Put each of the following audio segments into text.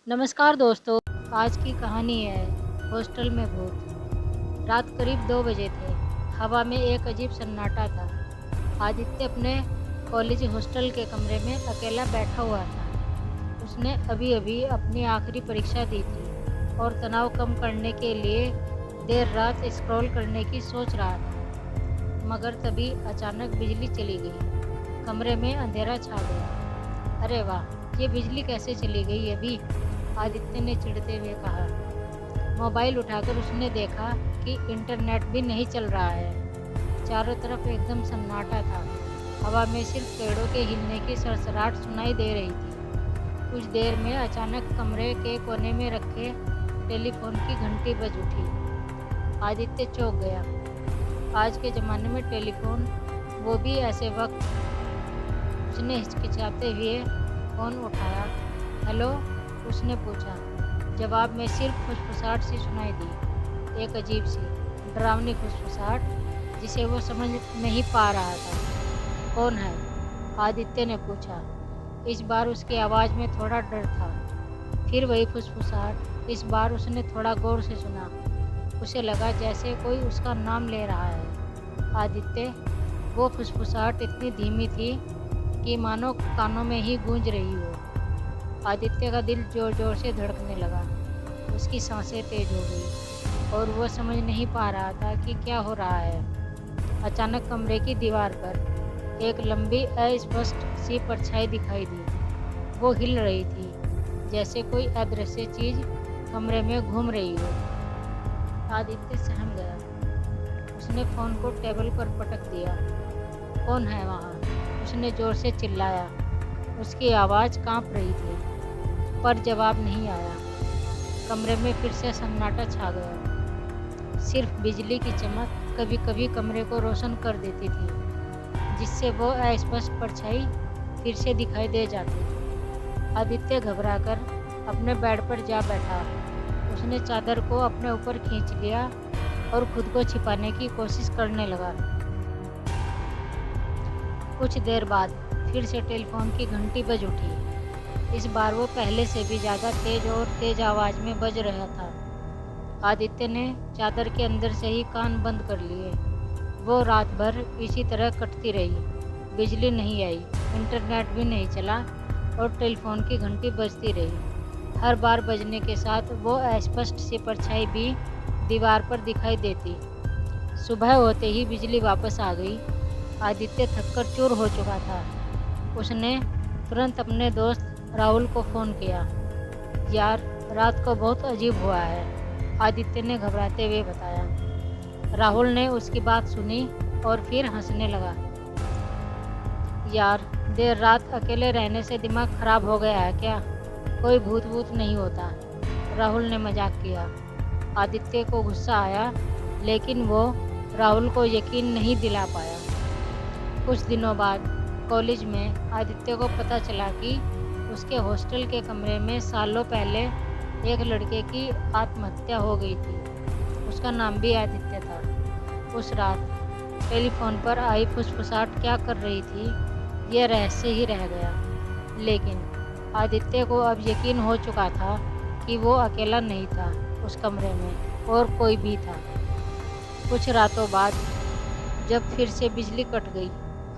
नमस्कार दोस्तों। आज की कहानी है हॉस्टल में भूत। रात करीब 2 बजे थे। हवा में एक अजीब सन्नाटा था। आदित्य अपने कॉलेज हॉस्टल के कमरे में अकेला बैठा हुआ था। उसने अभी अभी अपनी आखिरी परीक्षा दी थी और तनाव कम करने के लिए देर रात स्क्रॉल करने की सोच रहा था। मगर तभी अचानक बिजली चली गई। कमरे में अंधेरा छा गया। अरे वाह, ये बिजली कैसे चली गई अभी? आदित्य ने चिढ़ते हुए कहा। मोबाइल उठाकर उसने देखा कि इंटरनेट भी नहीं चल रहा है। चारों तरफ एकदम सन्नाटा था। हवा में सिर्फ पेड़ों के हिलने की सरसराहट सुनाई दे रही थी। कुछ देर में अचानक कमरे के कोने में रखे टेलीफोन की घंटी बज उठी। आदित्य चौंक गया। आज के ज़माने में टेलीफोन, वो भी ऐसे वक्त। उसने हिचकिचाते हुए फ़ोन उठाया। हेलो, उसने पूछा। जवाब में सिर्फ फुसफुसाहट सी सुनाई दी, एक अजीब सी डरावनी फुसफुसाहट जिसे वो समझ नहीं पा रहा था। कौन है? आदित्य ने पूछा। इस बार उसकी आवाज़ में थोड़ा डर था। फिर वही फुसफुसाहट। इस बार उसने थोड़ा गौर से सुना। उसे लगा जैसे कोई उसका नाम ले रहा है। आदित्य। वो फुसफुसाहट इतनी धीमी थी कि मानो कानों में ही गूंज रही हो। आदित्य का दिल जोर जोर से धड़कने लगा। उसकी सांसें तेज हो गई और वो समझ नहीं पा रहा था कि क्या हो रहा है। अचानक कमरे की दीवार पर एक लंबी अस्पष्ट सी परछाई दिखाई दी। वो हिल रही थी, जैसे कोई अदृश्य चीज कमरे में घूम रही हो। आदित्य सहम गया। उसने फोन को टेबल पर पटक दिया। कौन है वहाँ? उसने जोर से चिल्लाया। उसकी आवाज़ कांप रही थी, पर जवाब नहीं आया। कमरे में फिर से सन्नाटा छा गया। सिर्फ बिजली की चमक कभी कभी कमरे को रोशन कर देती थी, जिससे वो अस्पष्ट परछाई फिर से दिखाई दे जाती। आदित्य घबराकर अपने बेड पर जा बैठा। उसने चादर को अपने ऊपर खींच लिया और खुद को छिपाने की कोशिश करने लगा। कुछ देर बाद फिर से टेलीफोन की घंटी बज उठी। इस बार वो पहले से भी ज़्यादा तेज आवाज़ में बज रहा था। आदित्य ने चादर के अंदर से ही कान बंद कर लिए। वो रात भर इसी तरह कटती रही। बिजली नहीं आई, इंटरनेट भी नहीं चला और टेलीफोन की घंटी बजती रही। हर बार बजने के साथ वो अस्पष्ट सी परछाई भी दीवार पर दिखाई देती। सुबह होते ही बिजली वापस आ गई। आदित्य थककर चूर हो चुका था। उसने तुरंत अपने दोस्त राहुल को फ़ोन किया। यार, रात को बहुत अजीब हुआ है, आदित्य ने घबराते हुए बताया। राहुल ने उसकी बात सुनी और फिर हंसने लगा। यार, देर रात अकेले रहने से दिमाग खराब हो गया है क्या? कोई भूत वूत नहीं होता, राहुल ने मजाक किया। आदित्य को गुस्सा आया, लेकिन वो राहुल को यकीन नहीं दिला पाया। कुछ दिनों बाद कॉलेज में आदित्य को पता चला कि उसके हॉस्टल के कमरे में सालों पहले एक लड़के की आत्महत्या हो गई थी। उसका नाम भी आदित्य था। उस रात टेलीफोन पर आई फुसफुसाहट क्या कर रही थी, यह रहस्य ही रह गया। लेकिन आदित्य को अब यकीन हो चुका था कि वो अकेला नहीं था उस कमरे में, और कोई भी था। कुछ रातों बाद जब फिर से बिजली कट गई,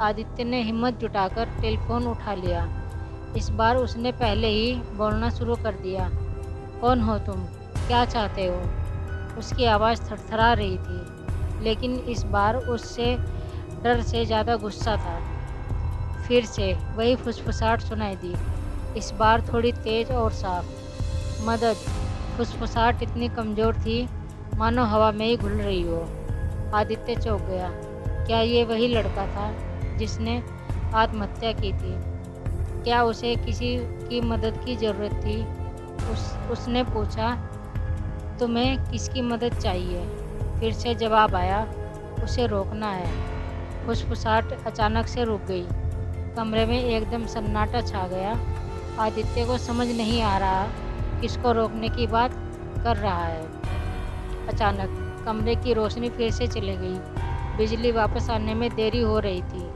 आदित्य ने हिम्मत जुटाकर टेलीफोन उठा लिया। इस बार उसने पहले ही बोलना शुरू कर दिया। कौन हो तुम? क्या चाहते हो? उसकी आवाज़ थरथरा रही थी, लेकिन इस बार उससे डर से ज़्यादा गुस्सा था। फिर से वही फुसफुसाहट सुनाई दी, इस बार थोड़ी तेज और साफ। मदद। फुसफुसाहट इतनी कमज़ोर थी मानो हवा में ही घुल रही हो। आदित्य चौंक गया। क्या ये वही लड़का था जिसने आत्महत्या की थी? क्या उसे किसी की मदद की ज़रूरत थी? उसने पूछा। तुम्हें किसकी मदद चाहिए? फिर से जवाब आया, उसे रोकना है। फुसफुसाहट अचानक से रुक गई। कमरे में एकदम सन्नाटा छा गया। आदित्य को समझ नहीं आ रहा किसको रोकने की बात कर रहा है। अचानक कमरे की रोशनी फिर से चली गई। बिजली वापस आने में देरी हो रही थी।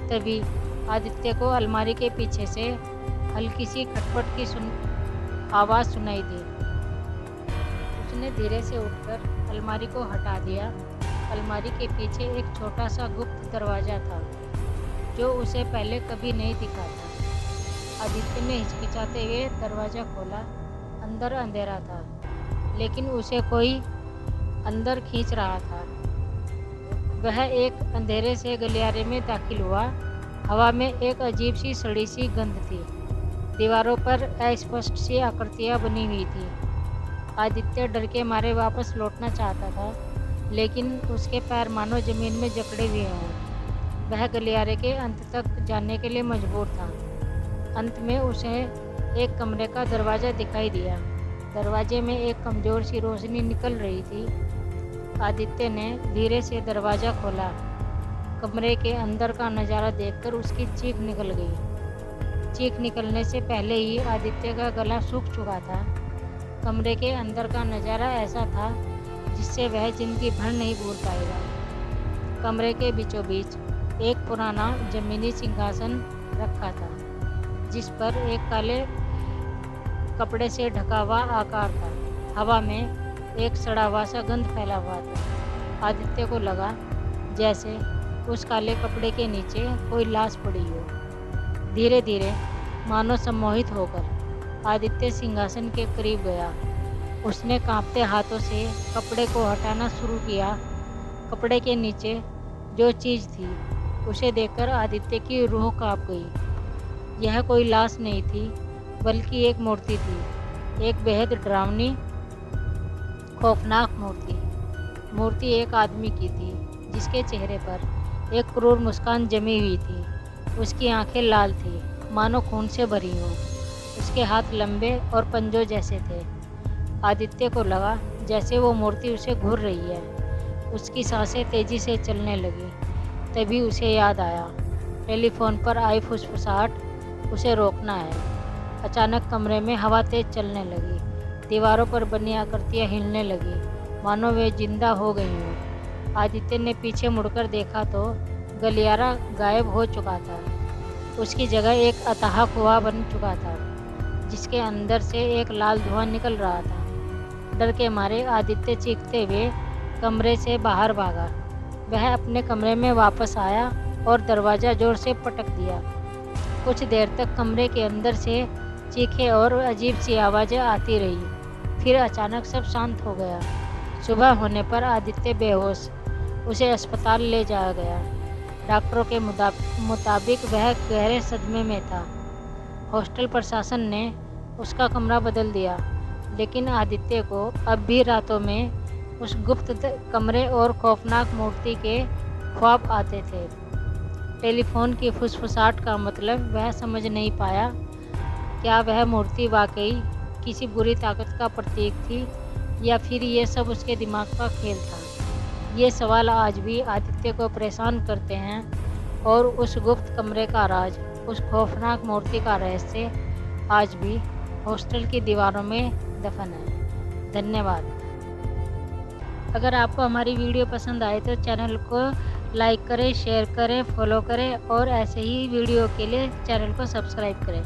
तभी आदित्य को अलमारी के पीछे से हल्की सी खटपट की आवाज़ सुनाई दी। उसने धीरे से उठकर अलमारी को हटा दिया। अलमारी के पीछे एक छोटा सा गुप्त दरवाज़ा था जो उसे पहले कभी नहीं दिखा था। आदित्य ने हिचकिचाते हुए दरवाज़ा खोला। अंदर अंधेरा था, लेकिन उसे कोई अंदर खींच रहा था। वह एक अंधेरे से गलियारे में दाखिल हुआ। हवा में एक अजीब सी सड़ी सी गंध थी। दीवारों पर अस्पष्ट सी आकृतियाँ बनी हुई थी। आदित्य डर के मारे वापस लौटना चाहता था, लेकिन उसके पैर मानो जमीन में जकड़े हुए हों। वह गलियारे के अंत तक जाने के लिए मजबूर था। अंत में उसे एक कमरे का दरवाज़ा दिखाई दिया। दरवाजे में एक कमज़ोर सी रोशनी निकल रही थी। आदित्य ने धीरे से दरवाज़ा खोला। कमरे के अंदर का नज़ारा देखकर उसकी चीख निकल गई। चीख निकलने से पहले ही आदित्य का गला सूख चुका था। कमरे के अंदर का नज़ारा ऐसा था जिससे वह जिंदगी भर नहीं भूल पाएगा। कमरे के बीचों बीच एक पुराना जमीनी सिंहासन रखा था, जिस पर एक काले कपड़े से ढका हुआ आकार था। हवा में एक सड़ा हुआ सा गंध फैला हुआ था। आदित्य को लगा जैसे उस काले कपड़े के नीचे कोई लाश पड़ी हो। धीरे धीरे, मानो सम्मोहित होकर, आदित्य सिंहासन के करीब गया। उसने कांपते हाथों से कपड़े को हटाना शुरू किया। कपड़े के नीचे जो चीज़ थी उसे देखकर आदित्य की रूह कांप गई। यह कोई लाश नहीं थी, बल्कि एक मूर्ति थी। एक बेहद डरावनी, खौफनाक मूर्ति। मूर्ति एक आदमी की थी, जिसके चेहरे पर एक क्रूर मुस्कान जमी हुई थी। उसकी आंखें लाल थी, मानो खून से भरी हों। उसके हाथ लंबे और पंजों जैसे थे। आदित्य को लगा जैसे वो मूर्ति उसे घूर रही है। उसकी सांसें तेजी से चलने लगी। तभी उसे याद आया, टेलीफोन पर आई फुसफुसाहट उसे रोकना है। अचानक कमरे में हवा तेज चलने लगी। दीवारों पर बनी आकृतियाँ हिलने लगी, मानो वे जिंदा हो गई हों। आदित्य ने पीछे मुड़कर देखा तो गलियारा गायब हो चुका था। उसकी जगह एक अथाह कुआं बन चुका था, जिसके अंदर से एक लाल धुआं निकल रहा था। डर के मारे आदित्य चीखते हुए कमरे से बाहर भागा। वह अपने कमरे में वापस आया और दरवाज़ा जोर से पटक दिया। कुछ देर तक कमरे के अंदर से चीखें और अजीब सी आवाज़ें आती रही। फिर अचानक सब शांत हो गया। सुबह होने पर आदित्य बेहोश। उसे अस्पताल ले जाया गया। डॉक्टरों के मुताबिक वह गहरे सदमे में था। हॉस्टल प्रशासन ने उसका कमरा बदल दिया, लेकिन आदित्य को अब भी रातों में उस गुप्त कमरे और खौफनाक मूर्ति के ख्वाब आते थे। टेलीफोन की फुसफुसाहट का मतलब वह समझ नहीं पाया। क्या वह मूर्ति वाकई किसी बुरी ताकत का प्रतीक थी, या फिर ये सब उसके दिमाग का खेल था? ये सवाल आज भी आदित्य को परेशान करते हैं, और उस गुप्त कमरे का राज, उस खौफनाक मूर्ति का रहस्य आज भी हॉस्टल की दीवारों में दफन है। धन्यवाद। अगर आपको हमारी वीडियो पसंद आए तो चैनल को लाइक करें, शेयर करें, फॉलो करें और ऐसे ही वीडियो के लिए चैनल को सब्सक्राइब करें।